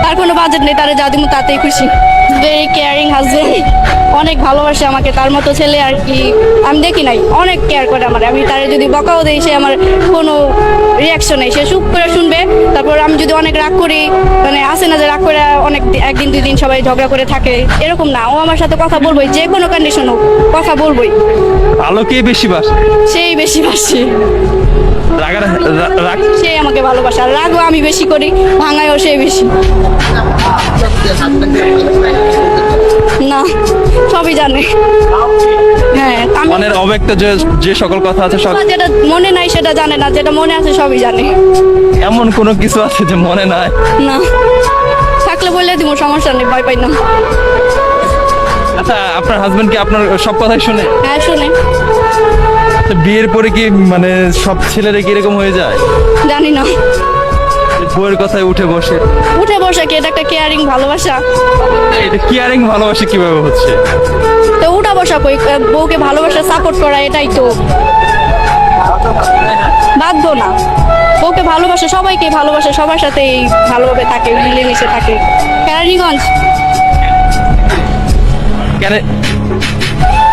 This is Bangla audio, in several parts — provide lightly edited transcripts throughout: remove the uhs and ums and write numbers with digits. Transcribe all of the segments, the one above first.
তার কোনো বাজেট নেই, তারা যা দিব তাতেই খুশি। ভেরি কেয়ারিং হাজবেন্ড, অনেক ভালোবাসে আমাকে, তার মতো ছেলে আর কি আমি দেখি নাই। অনেক কেয়ার করে আমার, আমি তারে যদি বকাও দেই সে আমার কোনো রিয়াকশন নেই, সে চুপ করে শুনবে। তারপর আমি যদি অনেক রাগ করি, মানে আসে না যে রাগ করে অনেক একদিন দুই দিন সবাই ঝগড়া করে থাকে, এরকম না। ও আমার সাথে কথা বলবোই, যে কোনো কন্ডিশন হোক কথা বলবোই। ভালো কে বেশি বাসে? সেই বেশি বাসে, রাগ সেই আমাকে ভালোবাসে। আর রাগও আমি বেশি করি, ভাঙায়ও সে বেশি। না, সবই জানে। হ্যাঁ, আমি মনের অব্যক্ত যে যে সকল কথা আছে সব যেটা মনে নাই সেটা জানে না, যেটা মনে আছে সবই জানে। এমন কোনো কিছু আছে যে মনে নাই? না, থাকলে বললে দিব, সমস্যা নেই, ভয় পাই না। আচ্ছা, আপনার হাজবেন্ড কি আপনার সব কথাই শুনে? হ্যাঁ, শুনে। আচ্ছা, বিয়ের পরে কি মানে সব ছেলেরা কি এরকম হয়ে যায়? জানি না, বউয়ের কথায় উঠে বসে? উঠে বসে কি, এটা একটা কেয়ারিং ভালোবাসা। এটা কেয়ারিং ভালোবাসা কিভাবে হচ্ছে? তো উঠা বসা কই, বউকে ভালোবাসা সাপোর্ট করা, এটাই তো। বাধ্য না, বউকে ভালোবাসে, সবাইকে ভালোবাসে, সবার সাথেই ভালোভাবে থাকে, মিলেমিশে থাকে। কেরানীগঞ্জ। কেন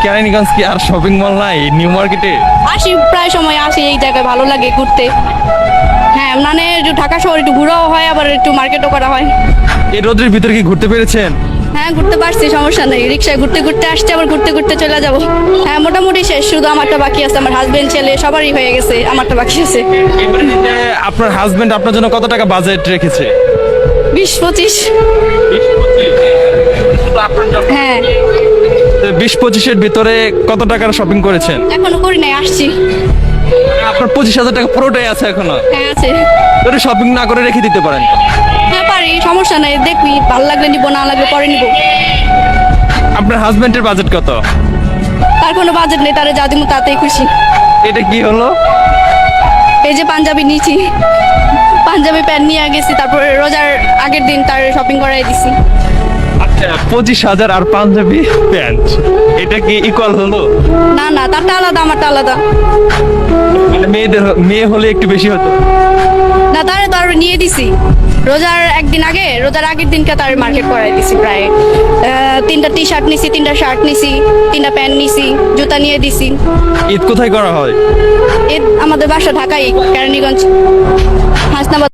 কেরানীগঞ্জ কি আর শপিং মল নাই নিউ মার্কেটে? আসি, প্রায় সময় আসি এই জায়গায়, ভালো লাগে ঘুরতে। হ্যাঁ, মানে একটু ঢাকা শহর একটু ঘোরাও হয়, আবার একটু মার্কেটও করা হয়। এই রোদের ভিতরে কি ঘুরতে পেরেছেন? হ্যাঁ, ঘুরতে পারছি, সমস্যা নেই। রিক্সায় ঘুরতে ঘুরতে আসছে, আবার ঘুরতে ঘুরতে চলে যাব। হ্যাঁ, মোটামুটি শেষ, শুধু আমারটা বাকি আছে। আমার হাজবেন্ড ছেলে সবারই হয়ে গেছে, আমারটা বাকি আছে। আপনার হাজবেন্ড আপনার জন্য কত টাকা বাজেট রেখেছে? 20-25। হ্যাঁ, 20-25-এর ভিতরে কত টাকার শপিং করেছেন? এখনো করি নাই, আসছি। আপনার 25,000 টাকা পুরোটাই আছে এখনো? হ্যাঁ, আছে। যদি শপিং না করে রেখে দিতে পারেন? হ্যাঁ, পারি, সমস্যা নাই। দেখবি, ভালো লাগলে নিবো, না লাগলে পরে নিবো। আপনার হাজবেন্ডের বাজেট কত? তার কোনো বাজেট নেই, তারা যা দিব তাতেই খুশি। এটা কি হলো? এই যে পাঞ্জাবি নিয়েছি, পাঞ্জাবি প্যান্ট নিয়ে গেছি, তারপরে রোজার আগের দিন তার শপিং করাই দিছি। আচ্ছা, 25,000 আর পাঞ্জাবি প্যান্ট, এটা কি ইকুয়াল হলো? না না, তারটা আলাদা, আমারটা আলাদা। মানে মেয়ে হলে একটু বেশি হতো। না, তারে তো আর নিয়ে দিছি রোজার একদিন আগে, রোজার আগের দিনকে তার মার্কেট করাই দিছি। প্রায় 3টা টি শার্ট নিছি, 3টা শার্ট নিছি, 3টা প্যান্ট নিছি, জুতা নিয়ে দিছি। ঈদ কোথায় করা হয়? আমাদের বাসা ঢাকাই, কেরানীগঞ্জ, হাসনাবাদ।